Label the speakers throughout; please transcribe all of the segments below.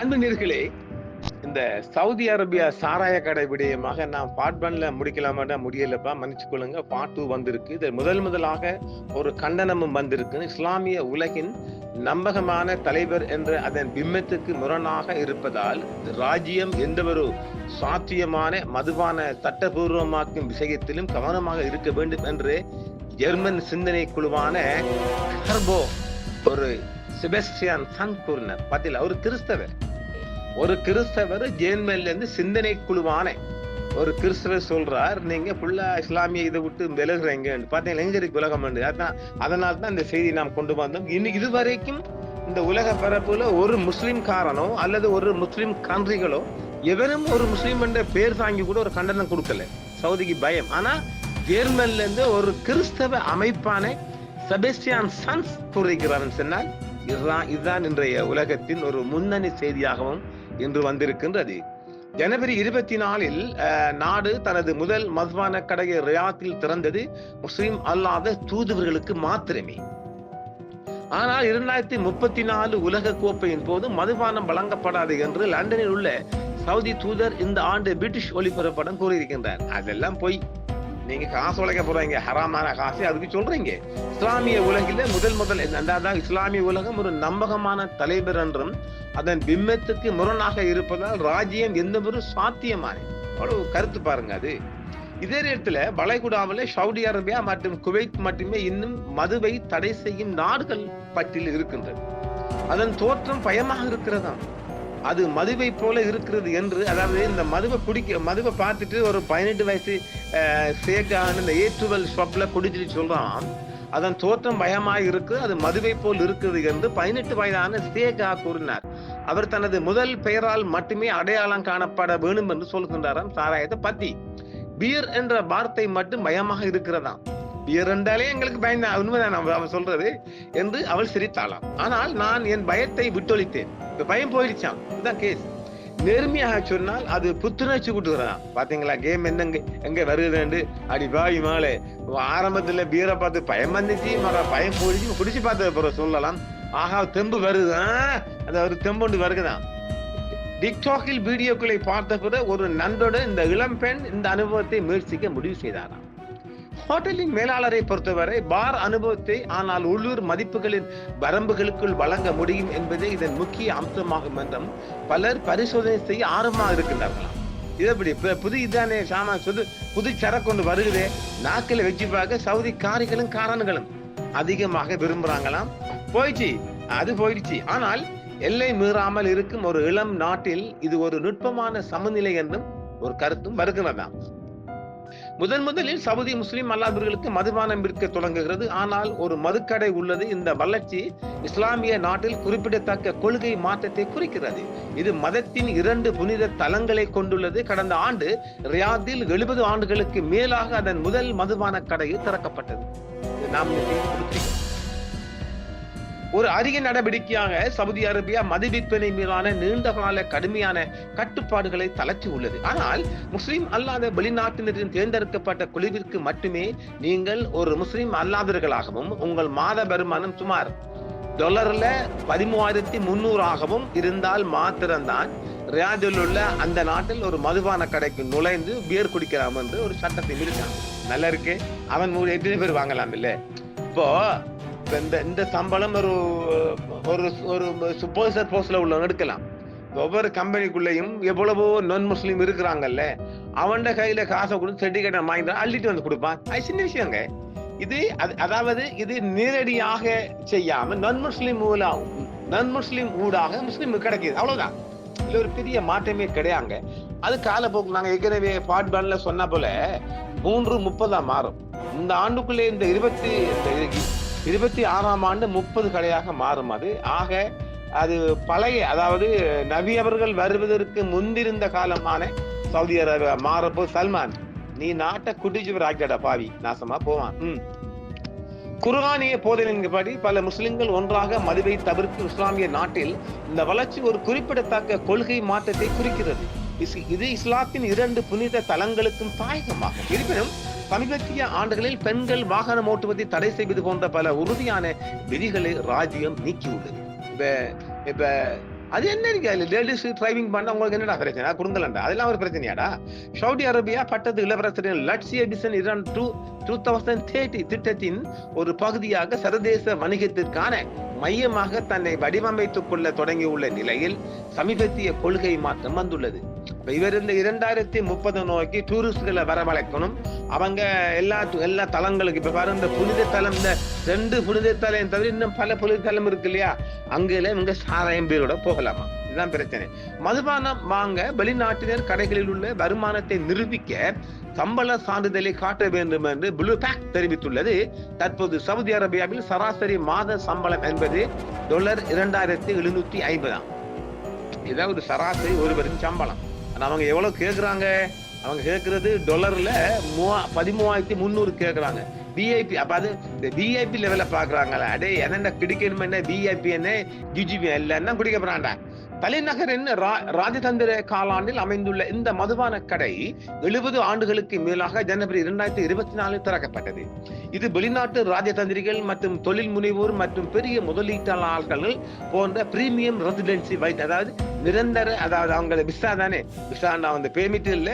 Speaker 1: அன்பு நேயர்களே, இந்த சவுதி அரேபியா சாராய கடை விடயமாக நான் பார்ட் 1ல முடிக்கலாமாடா, முடியலப்பா, மன்னிச்சுக்கொள்ளுங்க. பார்ட் 2 வந்திருக்கு. இது முதலாக ஒரு கண்டனமும் வந்திருக்கு. இஸ்லாமிய உலகின் நம்பகமான தலைவர் என்ற அதன் பிம்பத்துக்கு முரணாக இருப்பதால் ராஜ்யம் எந்த ஒரு சாத்தியமான மதுபான சட்டபூர்வமாக்கும் விஷயத்திலும் கவனமாக இருக்க வேண்டும் என்று ஜெர்மன் சிந்தனை குழுவான கர்போ ஒரு செபஸ்டியன் சன் கூறினார். பார்த்தீங்களா, ஒரு கிறிஸ்தவர் ஜேர்மன்ல இருந்து சிந்தனை குழுவான ஒரு கிறிஸ்தவர் சொல்றார், நீங்க ஃபுல்லா இஸ்லாமிய இதை விட்டு விலகுறீங்க. பாத்தீங்களா, எங்க இருக்கு உலகம்? அதனால தான் இந்த செய்தி நாம் கொண்டு வந்தோம். இன்னும் இதுவரைக்கும் இந்த உலக பரப்புல ஒரு முஸ்லிம் காரனோ அல்லது ஒரு முஸ்லிம் கண்ட்ரிகளோ எவரும் ஒரு முஸ்லிம் என்ற பேர் தாங்கி கூட ஒரு கண்டனம் கொடுக்கல. சவுதிக்கு பயம். ஆனா ஜேர்மன்ல இருந்து ஒரு கிறிஸ்தவ அமைப்பான செபஸ்டியன் சன்ஸ் கூறுகிறார் சொன்னால் இதுதான் இன்றைய உலகத்தின் ஒரு முன்னணி செய்தியாகவும் இன்று வந்திருக்கின்றது. ஜனவரி 24 நாடு தனது முதல் மதுபான கடையை ரியாத்தில் திறந்தது முஸ்லிம் அல்லாத தூதுவர்களுக்கு மாத்திரமே. ஆனால் 2034 உலக கோப்பையின் போது மதுபானம் வழங்கப்படாது என்று லண்டனில் உள்ள சவுதி தூதர் இந்த ஆண்டு பிரிட்டிஷ் ஒளிபரப்படம் கூறியிருக்கின்றார். அதெல்லாம் போய் நீங்க காசு உழைக்க போறீங்க, ஹராமான காசு அதுக்கு சொல்றீங்க. இஸ்லாமிய உலகில முதல் என்னதான் இஸ்லாமிய உலகம் ஒரு நம்பகமான தலைவர் என்றும் அதன் பிம்பத்துக்கு முரணாக இருப்பதால் ராஜ்யம் எந்த ஒரு சாத்தியமான அவ்வளவு கருத்து பாருங்க. அது இதே நேரத்துல வளைகுடாவில சவுதி அரேபியா மற்றும் குவைத் மட்டுமே இன்னும் மதுவை தடை செய்யும் நாடுகள் பட்டியலில் இருக்கின்றது. அதன் தோற்றம் பயமாக இருக்கிறதா, அது மதுவை போல இருக்கிறது என்று. அதாவது இந்த மதுவை பார்த்துட்டு ஒரு 18 வயசு சேக்கான இந்த A12 ஷாப்ல குடிச்சிட்டு சொல்றான், அதன் தோற்றம் பயமாக இருக்கு, அது மதுவை போல் இருக்குது என்று 18 வயதான சேகா கூறினார். அவர் தனது முதல் பெயரால் மட்டுமே அடையாளம் காணப்பட வேண்டும் என்று சொல்கின்றாராம் சாராயத்தை பத்தி. பியர் என்ற வார்த்தை மட்டும் பயமாக இருக்கிறதாம். பியர் என்றாலே எங்களுக்கு பயந்தான், உண்மைதான் அவன் சொல்றது என்று அவள் சிரித்தாளாம். ஆனால் நான் என் பயத்தை விட்டொழித்தேன், இப்ப பயம் போயிடுச்சான். இதுதான் கேஸ். நேர்மையாக சொன்னால் அது புத்துணர்ச்சி கூட்டுகிறான். பாத்தீங்களா, கேம் எங்க வருகுது. அடி பாவி மாலே, ஆரம்பத்துல பீரை பார்த்து பயம் வந்துச்சு, பயம் போயிடுச்சு, குடிச்சு பார்த்த சொல்லலாம். ஆஹா, தெம்பு வருது, அது ஒரு தெம்பு வருகுதான். டிக்டாக்கில் வீடியோக்களை பார்த்த பிறகு ஒரு நண்போட இந்த இளம்பெண் இந்த அனுபவத்தை முயற்சிக்க முடிவு செய்தாராம். ஹோட்டலின் மேலாளரை பொறுத்தவரை பார் அனுபவத்தை ஆனால் உள்ளூர் மதிப்புகளின் வரம்புகளுக்குள் வழங்க முடியும் என்பதே இதன் முக்கிய அம்சமாகும் என்றும் பலர் பரிசோதனை செய்ய ஆர்வமாக இருக்கின்றார்களாம். இதப்படி புது இதானே சாமான் புது சரக்கு கொண்டு வருகிறதே, நாக்கில வச்சு பார்க்க சவுதி காரிகளும் காரன்களும் அதிகமாக விரும்புறாங்களாம். போயிடுச்சு. ஆனால் எல்லை மீறாமல் இருக்கும் ஒரு இளம் நாட்டில் இது ஒரு நுட்பமான சமநிலை என்றும் ஒரு கருத்தும் வருகிறதாம். முதலில் சவுதி முஸ்லிம் அல்லாதவர்களுக்கு மதுபானம் விற்க தொடங்குகிறது. ஆனால் ஒரு மதுக்கடை உள்ளது. இந்த வளர்ச்சி இஸ்லாமிய நாட்டில் குறிப்பிடத்தக்க கொள்கை மாற்றத்தை குறிக்கிறது. இது மதத்தின் 2 புனித தலங்களை கொண்டுள்ளது. கடந்த ஆண்டு ரியாத்தில் 70 ஆண்டுகளுக்கு மேலாக அதன் முதல் மதுபான கடையில் திறக்கப்பட்டது. ஒரு அரிய நடவடிக்கையாக சவுதி அரேபியா மது விற்பனை மீதான நீண்டகால கடுமையான கட்டுப்பாடுகளை தளர்த்தி உள்ளது. ஆனால் முஸ்லிம் அல்லாத வெளிநாட்டினரின் தேர்ந்தெடுக்கப்பட்ட குழுவிற்கு மட்டுமே நீங்கள் ஒரு முஸ்லிம் அல்லாதவர்களாகவும் உங்கள் மாத வருமானம் சுமார் $13,300 இருந்தால் மாத்திரம்தான் ரியாதில் உள்ள அந்த நாட்டில் ஒரு மதுபான கடைக்கு நுழைந்து பியர் குடிக்கலாம் என்று ஒரு சட்டத்தை இருக்கான். நல்லா இருக்கு. அவன் 8 பேர் வாங்கலாம் இல்ல. இப்போ இந்த சம்பளம் ஒரு சூப்பர்வைசர் போஸ்ட்ல உள்ள எடுக்கலாம். ஒவ்வொரு கம்பெனிக்குள்ளேயும் எவ்வளவோ நான் முஸ்லீம் இருக்கிறாங்கல்ல, அவன் கையில காசை கொடுத்து சர்டிபிகேட் வாங்கிட்டு அள்ளிட்டு வந்து கொடுப்பான். அது சின்ன விஷயங்க. அதாவது இது நேரடியாக செய்யாம நான் முஸ்லீம் ஊடாக முஸ்லீம் கிடைக்குது, அவ்வளவுதான். இதுல ஒரு பெரிய மாற்றமே கிடையாங்க. அது காலப்போக்கு நாங்க ஏற்கனவே பார்ட் 1ல சொன்ன போல 3:30 மாறும். இந்த ஆண்டுக்குள்ளே இந்த 26ஆம் ஆண்டு 30 கடையாக மாறும். அது பழைய, அதாவது நபி அவர்கள் வருவதற்கு முந்திருந்த காலமான சவுதி அரேபியா மாறப்போ சல்மான், நீ நாட்டை குடிச்சுவர் ஆக்கிடா பாவி, நாசமா போவான். குர்ஆனிய போதனையின்படி பல முஸ்லிம்கள் ஒன்றாக மதுவை தவிர்க்கும் இஸ்லாமிய நாட்டில் இந்த வளர்ச்சி ஒரு குறிப்பிடத்தக்க கொள்கை மாற்றத்தை குறிக்கிறது. இது இஸ்லாத்தின் 2 புனித தலங்களுக்கும் தாயகமாகும். இருப்பினும் சமீபத்திய ஆண்டுகளில் பெண்கள் வாகனம் ஓட்டுவதை தடை செய்வது போன்ற பல உறுதியான விதிகளை ராஜ்யம் நீக்கியுள்ளது. இப்ப அது என்ன இருக்கு லேடிஸ் டிரைவிங் பண்ண உங்களுக்கு என்னடா பிரச்சனை கொடுங்கலண்டா அதெல்லாம் ஒரு பிரச்சனையாடா. சவுதி அரேபியா பட்டத்து இளவரசரின் லட்சிய மிஷன் 2030 திட்டத்தின் ஒரு பகுதியாக சர்வதேச வணிகத்திற்கான மையமாக தன்னை வடிவமைத்துக் கொள்ள தொடங்கியுள்ள நிலையில் சமீபத்திய கொள்கை மாற்றம் வந்துள்ளது. இவர் இந்த 2030 நோக்கி டூரிஸ்ட்களை வரவழைக்கணும். அவங்க எல்லா தலங்களுக்கு இப்ப பாருங்க, இந்த புனித தலம், இந்த 2 புனித தலம் தவிர இன்னும் பல புனித தலம் இருக்கு இல்லையா, அங்கெல்லாம் இவங்க சாராயம் பேரோட போகலாமா. இதுதான் பிரச்சனை. மதுபானம் வாங்க வெளிநாட்டினர் கடைகளில் உள்ள வருமானத்தை நிரூபிக்க சம்பள சான்றிதழை காட்ட வேண்டும் என்று ப்ளூ பேக் தெரிவித்துள்ளது. தற்போது சவுதி அரேபியாவில் சராசரி மாத சம்பளம் என்பது $2750. இதான் ஒரு சராசரி ஒருவரின் சம்பளம். ஆனா அவங்க எவ்வளவு கேக்குறாங்க? அவங்க கேட்கறது $1300 கேட்கறாங்க. விஐபி அப்ப அது இந்த விஐபி லெவல பாக்குறாங்களா? அடே என்ன கிடைக்கணும், என்ன விஐபி என்ன ஜிஜிபி இல்லைன்னா குடிக்க போறாண்டா. தலைநகரின் ராஜதந்திர காலாண்டில் அமைந்துள்ள இந்த மதுபான கடை 70 ஆண்டுகளுக்கு மேலாக ஜனவரி 2024 திறக்கப்பட்டது. இது வெளிநாட்டு ராஜதந்திரிகள் மற்றும் தொழில் முனைவோர் மற்றும் பெரிய முதலீட்டாளர்கள் போன்ற பிரீமியம் ரெசிடென்சி வைட், அதாவது நிரந்தர, அதாவது அவங்கள விசா தானே, விசாண்டா வந்து பெர்மிட் இல்ல,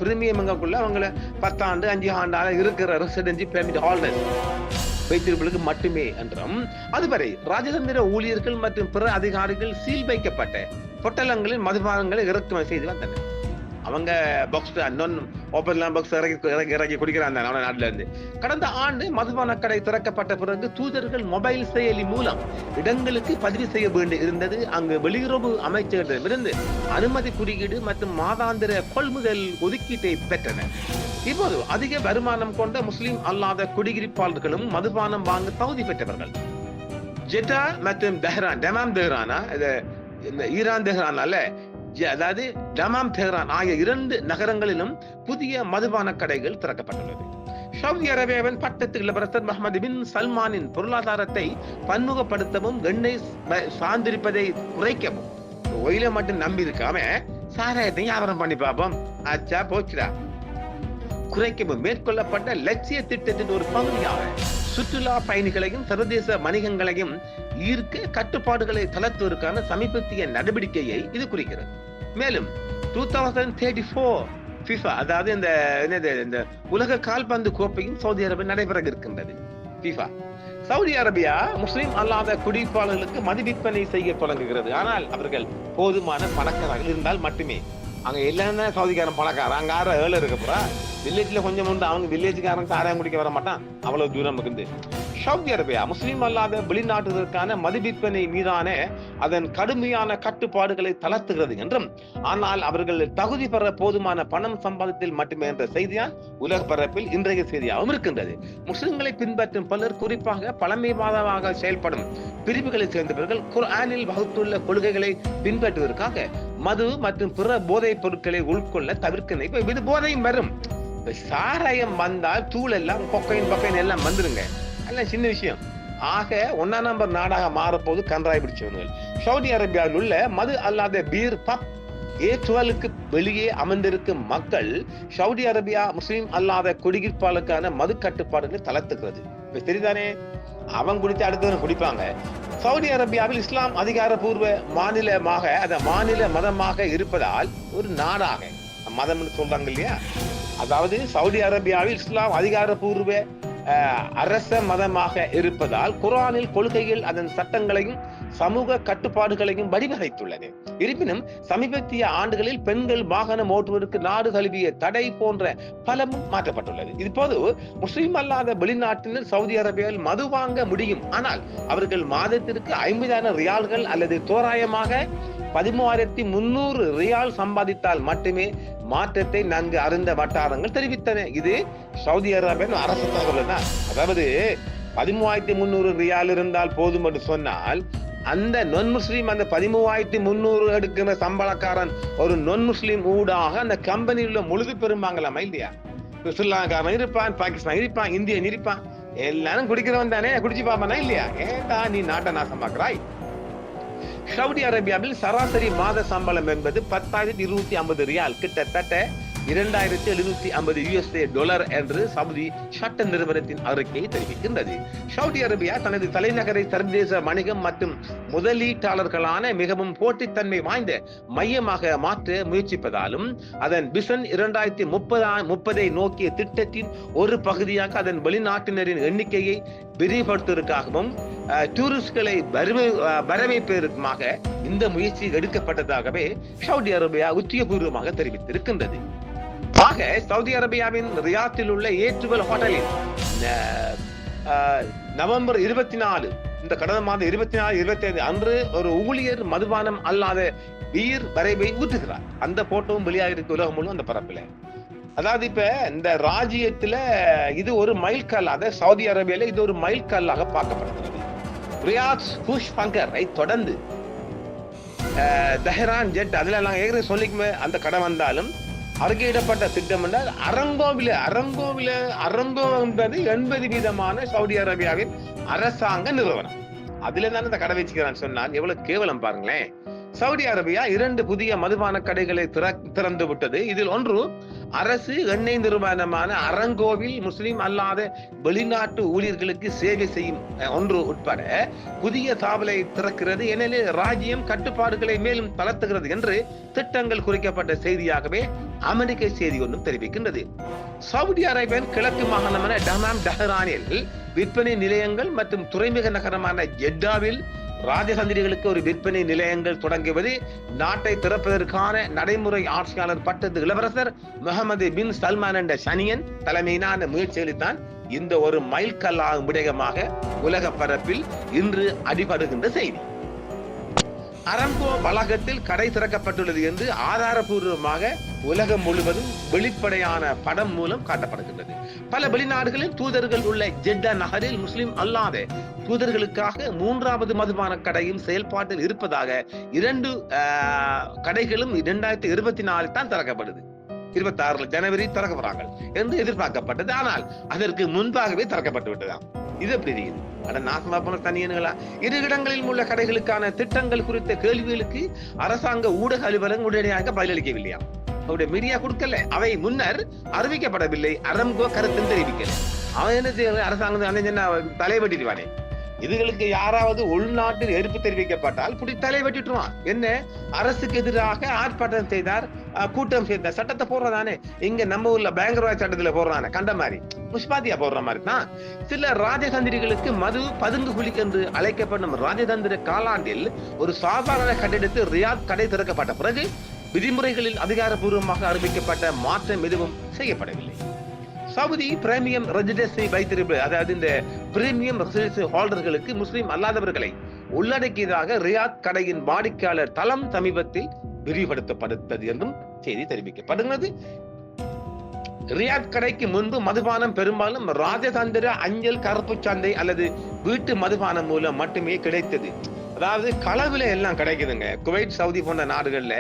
Speaker 1: பிரீமியம்ங்குள்ள அவங்கள 10 ஆண்டு 5 ஆண்டால இருக்கிற ரெசிடென்சி பெர்மிட் ஹோல்டர்ஸ் வைத்திருப்பவர்களுக்கு மட்டுமே என்றும், அதுவரை ராஜதந்திர ஊழியர்கள் மற்றும் பிற அதிகாரிகள் சீல் வைக்கப்பட்ட பொட்டலங்களில் மதுபானங்களை இறக்குமதி செய்து வந்தனர். அவங்க பாக்ஸ் ஓப்பன் பாக்ஸ் இறக்கி குடிக்கிறாங்க நாட்டுல இருந்து. கடந்த ஆண்டு மதுபான கடை திறக்கப்பட்ட பிறகு தூதர்கள் மொபைல் செயலி மூலம் இடங்களுக்கு பதிவு செய்ய வேண்டி இருந்தது. அங்கு வெளியுறவு அமைச்சரிடமிருந்து அனுமதி குறியீடு மற்றும் மாதாந்திர கொள்முதல் ஒதுக்கீட்டை பெற்றனர். இப்போது அதிக வருமானம் கொண்ட முஸ்லிம் அல்லாத குடியிருப்பாளர்களும் மதுபானம் வாங்க தகுதி பெற்றவர்கள். ஜெட்டா மற்றும் டமாம் தெஹ்ரானா, ஈரான் தெஹ்ரானால, அதாவது டமாம் தெஹ்ரான் ஆகிய 2 நகரங்களிலும் புதிய மதுபான கடைகள் திறக்கப்பட்டுள்ளது. சவுதி அரேபியாவின் பட்டத்து இளவரசர் முகமது பின் சல்மானின் பொருளாதாரத்தை பன்முகப்படுத்தவும் எண்ணெய் சார்ந்திருப்பதை குறைக்கவும் ஒயில மட்டும் நம்பி இருக்காம சாராயத்தை வியாபாரம் பண்ணி பார்ப்போம் ஆச்சா போச்சுடா குறைக்கவும் மேற்கொள்ளப்பட்ட லட்சிய திட்டத்தின் ஒரு பகுதியாக சுற்றுலா பயணிகளையும் சர்வதேச வணிகங்களையும் ஈர்க்க கட்டுப்பாடுகளை தளர்த்துவதற்கான சமீபத்திய நடவடிக்கையை இது குறிக்கிறது. மேலும் 2034 FIFA, அதாவது இந்த உலக கால்பந்து கோப்பையும் சவுதி அரேபியா நடைபெற இருக்கின்றது. FIFA சவுதி அரேபியா முஸ்லிம் அல்லாத குடியிருப்பாளர்களுக்கு மது விற்பனை செய்ய தொடங்குகிறது. ஆனால் அவர்கள் போதுமான பணக்காரர்கள் இருந்தால் மட்டுமே. அங்க எல்லாமே சவுதிக்காரன் பணக்காரன், அங்க 6-7 இருக்க போறா. வில்லேஜ்ல கொஞ்சம் உண்டு, அவங்க வில்லேஜுக்காரன் சாராயம் குடிக்க வர மாட்டான், அவ்வளவு தூரம் இருந்து. சவுதி அரேபியா முஸ்லிம் அல்லாத வெளிநாட்டுகளுக்கான மது விற்பனை மீதான அதன் கடுமையான கட்டுப்பாடுகளை தளர்த்துகிறது என்றும், ஆனால் அவர்கள் தகுதி பெற போதுமான பணம் சம்பாதித்தில் மட்டுமே என்ற செய்தியால் உலக பரப்பில் இன்றைய செய்தியாகவும் இருக்கின்றது. முஸ்லிம்களை பின்பற்றும் பலர், குறிப்பாக பழமைவாதமாக செயல்படும் பிரிவுகளை சேர்ந்தவர்கள், குர்ஆனில் வகுத்துள்ள கொள்கைகளை பின்பற்றுவதற்காக மது மற்றும் பிற போதைப் பொருட்களை உட்கொள்ள தவிர்க்க. இப்ப இது போதையும் வரும், சாராயம் வந்தால் தூள் எல்லாம் கொக்கைன் எல்லாம் வந்துருங்க, எல்லாம் சின்ன விஷயம். ஆக 1ஆம் நம்பர் நாடாக மாறப்போது கன்றாய் பிடிச்சவர்கள். சவுதி அரேபியாவில் உள்ள மது அல்லாத பீர் பப் A12க்கு வெளியே அமர்ந்திருக்கும் மக்கள் சவுதி அரேபியா முஸ்லிம் அல்லாத குடியிருப்பாளருக்கான மது கட்டுப்பாடுகளை தளர்த்துகிறது. இப்ப சரிதானே, அவங்க குடித்து அடுத்தவங்க குடிப்பாங்க. சவுதி அரேபியாவில் இஸ்லாம் அதிகாரப்பூர்வ மாநிலமாக, அந்த மாநில மதமாக இருப்பதால் ஒரு நாடாக மதம்னு சொல்றாங்க இல்லையா, அதாவது சவுதி அரேபியாவில் இஸ்லாம் அதிகாரப்பூர்வ அரச மதமாக இருப்பதால் குர்ஆனில் கொள்கைகள், அதன் சட்டங்களையும் சமூக கட்டுப்பாடுகளையும் வடிவமைத்துள்ளது. இருப்பினும் சமீபத்திய ஆண்டுகளில் பெண்கள் வாகனம் ஓட்டுவதற்கு நாடு தழுவிய தடை போன்ற பலமும் மாற்றப்பட்டுள்ளது. இப்போது முஸ்லிம் அல்லாத வெளிநாட்டினர் சவுதி அரேபியாவில் மது வாங்க முடியும், ஆனால் அவர்கள் மாதத்திற்கு 50,000 ரியால்கள் அல்லது தோராயமாக 13,300 ரியால் சம்பாதித்தால் மட்டுமே மாற்றத்தை நன்கு அறிந்த வட்டாரங்கள் தெரிவித்தன. இது சவுதி அரேபியா அரசு தகவல் தான். அதாவது 13,300 ரியால் இருந்தால் போதும் என்று சொன்னால், அந்த நான் முஸ்லீம் அந்த 13,300 எடுக்கிற சம்பளக்காரன் ஒரு நான் முஸ்லீம் ஊடாக அந்த கம்பெனியில் உள்ள முழுது பெரும்பாங்களாமா இல்லையா? ஸ்ரீலங்காரன் இருப்பான், பாகிஸ்தான் இருப்பான், இந்தியன் இருப்பான், எல்லாரும் குடிக்கிறவன் தானே, குடிச்சு பாப்பானா இல்லையா? ஏண்டா நீ நாட்டை நாசமாக்குறாய்? சவுதி அரேபியாவில் சராசரி மாத சம்பளம் என்பது 10,250 ரியால், கிட்டத்தட்ட $2,750 என்று சவுதி சட்ட நிறுவனத்தின் அறிக்கை தெரிவிக்கின்றது. சவுதி அரேபியா தனது தலைநகரை சர்வதேச வணிகம் மற்றும் முதலீட்டாளர்களான மிகவும் போட்டித்தன்மை வாய்ந்த மையமாக மாற்ற முயற்சிப்பதாலும் அதன் விஷன் 2030 நோக்கிய திட்டத்தின் ஒரு பகுதியாக அதன் வெளிநாட்டினரின் எண்ணிக்கையை விரிவுபடுத்துவதற்காகவும் டூரிஸ்ட்களை வரவேற்பதற்குமாக இந்த முயற்சி எடுக்கப்பட்டதாகவே சவுதி அரேபியா உத்தியோகபூர்வமாக தெரிவித்திருக்கின்றது. ஆக சவுதி அரேபியாவின் ரியாத்தில் உள்ள ஏற்றுவல் ஹோட்டலில் நவம்பர் 24 இந்த கடந்த மாதம் 24-25 அன்று ஒரு ஊழியர் மதுபானம் அல்லாத பீர் வரைவை ஊற்றுகிறார். அந்த போட்டோவும் வெளியாகிருக்கு உலகம் முழு அந்த பரப்பில். அதாவது இப்ப இந்த ராஜ்யத்துல இது ஒரு மைல்கல்லாக, சவுதி அரேபியால இது ஒரு மைல்கல்லாக பார்க்கப்படுகிறது. ரியாத் குஷ் பங்கரை தொடர்ந்து தெஹ்ரான் ஜெட் அதுல எல்லாம் ஏற்கனவே சொல்லிக்குமே அந்த கடை வந்தாலும் அறிக்கையிடப்பட்ட திட்டம் என்றால் அரங்கோ என்பது 80% சவுதி அரேபியாவின் அரசாங்க நிறுவனம். அதுல தான் இந்த கடை வச்சுக்கிறான்னு சொன்னால் எவ்வளவு கேவலம் பாருங்களேன். சவுதி அரேபியா 2 புதிய மதுபான கடைகளை திறந்து விட்டது. இதில் ஒன்று அரசு எண்ணெய் நிறுவனமான அரங்கோவில் முஸ்லிம் அல்லாத வெளிநாட்டு ஊழியர்களுக்கு சேவை செய்யும் ஒன்று உட்பட புதிய தாவலை திறக்கிறது. எனவே ராஜ்யம் கட்டுப்பாடுகளை மேலும் தளர்த்துகிறது என்று திட்டங்கள் குறிக்கப்பட்ட செய்தியாகவே அமெரிக்க செய்தி ஒன்றும் தெரிவிக்கின்றது. சவுதி அரேபியாவின் கிழக்கு மாகாணமான டமாம் டஹ்ரானில் விற்பனை நிலையங்கள் மற்றும் துறைமுக நகரமான ஜெட்டாவில் ராஜதந்திரிகளுக்கு ஒரு விற்பனை நிலையங்கள் தொடங்குவது நாட்டை திறப்பதற்கான நடைமுறை ஆட்சியாளர் பட்டத்து இளவரசர் முகமது பின் சல்மான் என்ற சனியன் தலைமையிலான முயற்சிகளில்தான் இந்த ஒரு மைல்கல்லாகும் விடயமாக உலக பரப்பில் இன்று அடிபடுகின்ற செய்தி. அரங்கோ வளாகத்தில் கடை திறக்கப்பட்டுள்ளது என்று ஆதாரபூர்வமாக உலகம் முழுவதும் வெளிப்படையான படம் மூலம் காட்டப்படுகின்றது. பல வெளிநாடுகளில் தூதர்கள் உள்ள ஜெட்டா நகரில் முஸ்லிம் அல்லாத தூதர்களுக்காக 3வது மதுபான கடையும் செயல்பாட்டில் இருப்பதாக 2 கடைகளும் 2024 தான் திறக்கப்படுது. 26 ஜனவரி திறக்கப்படுறாங்க என்று எதிர்பார்க்கப்பட்டது. ஆனால் அதற்கு முன்பாகவே திறக்கப்பட்டு விட்டதாம். இது எப்படி இருக்குது? நாசமா போன தனியன்களா? 2 இடங்களில் உள்ள கடைகளுக்கான திட்டங்கள் குறித்த கேள்விகளுக்கு அரசாங்க ஊடக அலுவலகம் உடனடியாக பதிலளிக்கவில்லையா? அவருடைய மீடியா கொடுக்கல. அவை முன்னர் அறிவிக்கப்படவில்லை. அரங்கோ கருத்து தெரிவிக்கல. அவன் என்ன செய்ய அரசாங்கம் தலைவெட்டிடுவானே. இதுகளுக்கு யாராவது உள்நாட்டில் எதிர்ப்பு தெரிவிக்கப்பட்டால் புடி தலைவெட்டிட்டுவான். என்ன அரசுக்கு எதிராக ஆர்ப்பாட்டம் செய்தார், கூட்டம் செய்தார், சட்டத்தை போடுறதானே. இங்க நம்ம ஊர்ல பேங்கர்வாய் சட்டத்துல போடுறானே கண்ட மாதிரி முஷ்பாத்தியா போடுற மாதிரி தான். சில ராஜதந்திரிகளுக்கு மது பதுங்கு குழி என்று அழைக்கப்படும் ராஜதந்திர காலாண்டில் ஒரு சாதாரண கட்டிடத்தில் ரியாத் கடை திறக்கப்பட்ட பிறகு விதிமுறைகளில் அதிகாரப்பூர்வமாக அறிவிக்கப்பட்ட மாற்றம் எதுவும் செய்யப்படவில்லை. சவுதி பிரீமியம் ரெசிடென்சி வைத்திருப்பது, அதாவது இந்த பிரீமியம் ரெசிடென்சி ஹோல்டர்களுக்கு முஸ்லிம் அல்லாதவர்களை உள்ளடக்கியதாக ரியாத் கடையின் வாடிக்கையாளர் தளம் சமீபத்தில் விரிவுபடுத்தப்பட்டது என்றும் செய்தி தெரிவிக்கப்படுகிறது. ரியாத் கடைக்கு முன்பு மதுபானம் பெரும்பாலும் ராஜதந்திர அஞ்சல் கருப்பு சந்தை அல்லது வீட்டு மதுபானம் மூலம் மட்டுமே கிடைத்தது. அதாவது களவுல எல்லாம் கிடைக்குதுங்க. குவைத், சவுதி போன்ற நாடுகள்ல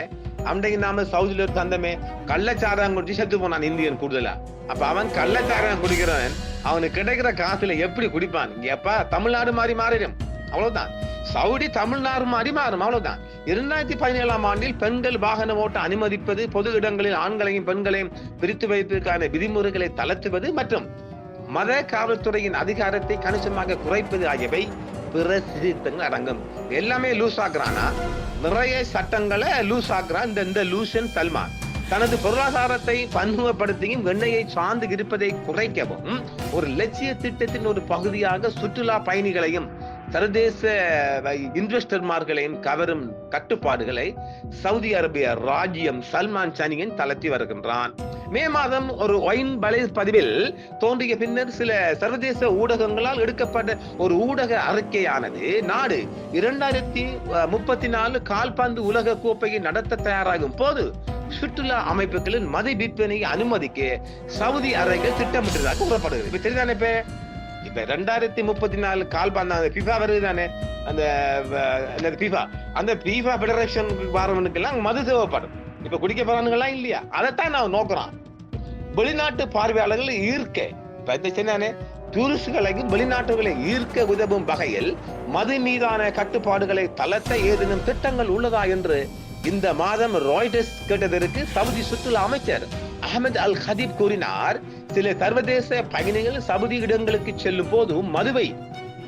Speaker 1: அன்றைக்கு நாம சவுதியில ஒரு தந்தமே கள்ளச்சாரம் குடிச்சு செத்து போனான் இந்தியன் கூடுதலா. அப்ப அவன் கள்ளச்சாரம் குடிக்கிறவன் அவனுக்கு கிடைக்கிற காசுல எப்படி குடிப்பான்? எப்ப தமிழ்நாடு மாதிரி மாறிடும், அவ்வளவுதான். சவுதி தமிழ்நாடு மாதிரி மாறும், அவ்வளவுதான். 2017ஆம் ஆண்டில் பெண்கள் வாகன ஓட்ட அனுமதிப்பது, பொது இடங்களில் ஆண்களையும் பெண்களையும் பிரித்து வைப்பதற்கான விதிமுறைகளை தளர்த்துவது மற்றும் மத காவல்துறையின் அதிகாரத்தை கணிசமாக குறைப்பது ஆகியவை பிற சீர்திருத்தங்கள் அடங்கும். எல்லாமே லூஸ் ஆக்குறானா? நிறைய சட்டங்களை லூஸ் ஆக்குறான் இந்த லூசன் சல்மான். தனது பொருளாதாரத்தை பன்முகப்படுத்தியும் எண்ணெயை சார்ந்து இருப்பதை குறைக்கவும் ஒரு லட்சிய திட்டத்தின் ஒரு பகுதியாக சுற்றுலா பயணிகளையும் சர்வதேச இன்வெஸ்டர்மார்களையும் கவரும் கட்டுப்பாடுகளை சவுதி அரேபிய ராஜ்யம் சல்மான் சனியன் தளர்த்தி வருகின்றான். மே மாதம் ஒரு ஒயின் பதிவில் தோன்றிய பின்னர் சில சர்வதேச ஊடகங்களால் எடுக்கப்பட்ட ஒரு ஊடக அறிக்கையானது நாடு 2034 கால்பந்து உலக கோப்பையை நடத்த தயாராகும் போது சுற்றுலா அமைப்புகளின் மது விற்பனையை அனுமதிக்க சவுதி அரேபியா திட்டமிட்டதாக கூறப்படுகிறது. இப்ப தெரியுதானே? இப்ப 2034 கால்பந்து பிஃபா வருது தானே, அந்த பிஃபா, அந்த பிஃபா பெடரேஷன் வரவனுக்கெல்லாம் மது தேவைப்படும். இப்ப குடிக்க போறானுங்கெல்லாம் இல்லையா? அதைத்தான் நான் நோக்குறான். வெளிநாட்டு பார்வையாளர்கள் ஈர்க்க டூரிஸ்டுகளையும் வெளிநாட்டுகளை ஈர்க்க உதவும் வகையில் மது மீதான கட்டுப்பாடுகளை தளர்த்த ஏதேனும் திட்டங்கள் உள்ளதா என்று இந்த மாதம் ராய்டர்ஸ் கேட்டதற்கு சவுதி சுற்றுலா அமைச்சர் அஹமது அல் ஹதீப் கூறினார், சில சர்வதேச பயணிகள் சவுதி இடங்களுக்கு செல்லும் போது மதுவை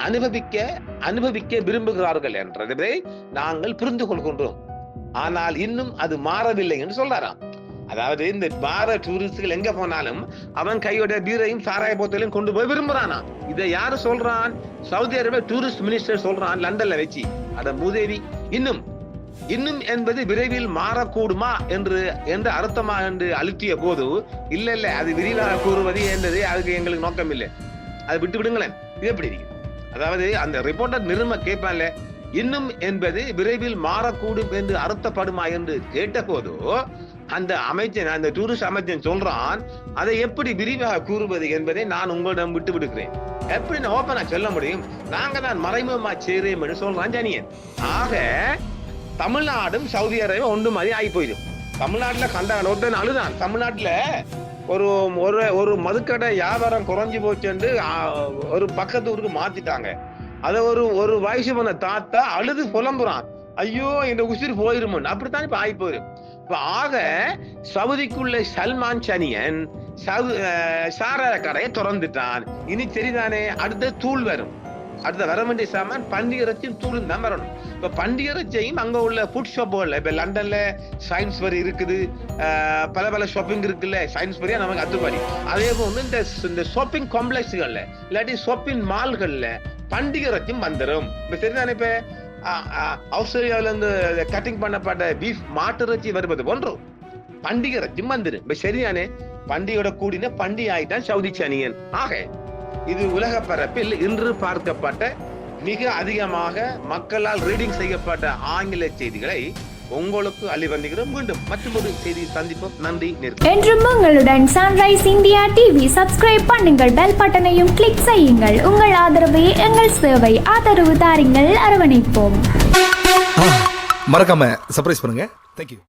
Speaker 1: அனுபவிக்க விரும்புகிறார்கள் என்றதை நாங்கள் புரிந்து கொள்கின்றோம். ஆனால் இன்னும் அது மாறவில்லை என்று சொல்றாராம். அதாவது இந்த பார டூரிஸ்டுகள் எங்க போனாலும் அவன் கையோட பீரையும் சாராய போத்தலையும் கொண்டு போய் விரும்புறானா. இதை யாரு சொல்றான்? சவுதி அரேபியா டூரிஸ்ட் மினிஸ்டர் சொல்றான் லண்டன்ல வச்சு. அத மூதேவி இன்னும் என்பது விரைவில் மாறக்கூடுமா என்று அர்த்தமா என்று அழுத்திய போது, இல்ல அது விரிவாக கூறுவது என்றது அதுக்கு எங்களுக்கு நோக்கம் இல்லை, அதை விட்டு விடுங்களேன். இது எப்படி இருக்கு? அதாவது அந்த ரிப்போர்ட்டர் நிரும கேட்பான்ல, இன்னும் என்பது விரைவில் மாறக்கூடும் என்று அர்த்தப்படுமா என்று கேட்ட போதோ அந்த அமைச்சன், அந்த டூரிஸ்ட் அமைச்சன் சொல்றான், அதை எப்படி விரிவாக கூறுவது என்பதை நான் உங்களிடம் விட்டு விடுக்கிறேன். எப்படி நான் ஓப்பனா சொல்ல முடியும்? நாங்க தான் மறைமுகமா செய்றேன் என்று சொல்றான் ஜனியன். ஆக தமிழ்நாடும் சவுதி அரேபியா ஒன்று மாதிரி ஆகி போயிடும். தமிழ்நாட்டுல கண்ட அழுதான். தமிழ்நாட்டுல ஒரு மதுக்கடை வியாபாரம் குறைஞ்சு போச்சு ஒரு பக்கத்து ஊருக்கு மாத்திட்டாங்க. அத ஒரு வயசு பண்ண தாத்தா அழுது புலம்புறான், ஐயோ இந்த உசிர் போயிருமோ. அப்படித்தான் இப்ப ஆகி போயிடும். இப்ப ஆக சவுதிக்குள்ள சல்மான் சனியன் சாராய கடையை திறந்துட்டான். இனி சரிதானே, அடுத்த தூள் வரும். அடுத்த வர வேண்டிய சாமான் பண்டிகை இறைச்சியும் தூளும் தான் வரணும். இப்ப பண்டிகை இறைச்சியும் அங்க உள்ள ஃபுட் ஷாப்புகள்ல, இப்ப லண்டன்ல சயின்ஸ்பரி இருக்குது, பல ஷாப்பிங் இருக்குல்ல, சயின்ஸ்பரியா நமக்கு அத்துப்பாடி. அதே போல இந்த ஷாப்பிங் காம்ப்ளெக்ஸ்கள்ல இல்லாட்டி ஷாப்பிங் மால்கள்ல பண்டிகை இறைச்சியும் வந்துடும். இப்ப சரிதானே, இப்ப ஆஸ்திரேலியாவில இருந்து கட்டிங் பண்ணப்பட்ட பீஃப் மாட்டு இறைச்சி வருவது போன்றோம் பண்டிகை இறைச்சியும் வந்துடும். இப்ப சரிதானே, பண்டிகையோட கூடின பண்டிகை ஆயிட்டான் சவுதி சனியன். ஆக இது உலக பரப்பில் இன்று பார்க்கப்பட்ட மிக அதிகமாக மக்களால் ரீடிங் செய்யப்பட்ட ஆங்கில செய்திகளை உங்களுக்கு அளிவந்துகிறோம். மீண்டும் மற்றொரு செய்தி சந்திப்போம். நன்றி.
Speaker 2: என்றும் உங்களுடன் சன்ரைஸ் இந்தியா டிவி சப்ஸ்கிரைப் பண்ணுங்கள், பெல் பட்டனையும் கிளிக் செய்யுங்கள். உங்கள் ஆதரவே எங்கள் சேவை. ஆதரவு தாருங்கள், அரவணைப்போம்.
Speaker 3: மறக்காம சர்ப்ரைஸ் பண்ணுங்க. தேங்க்யூ.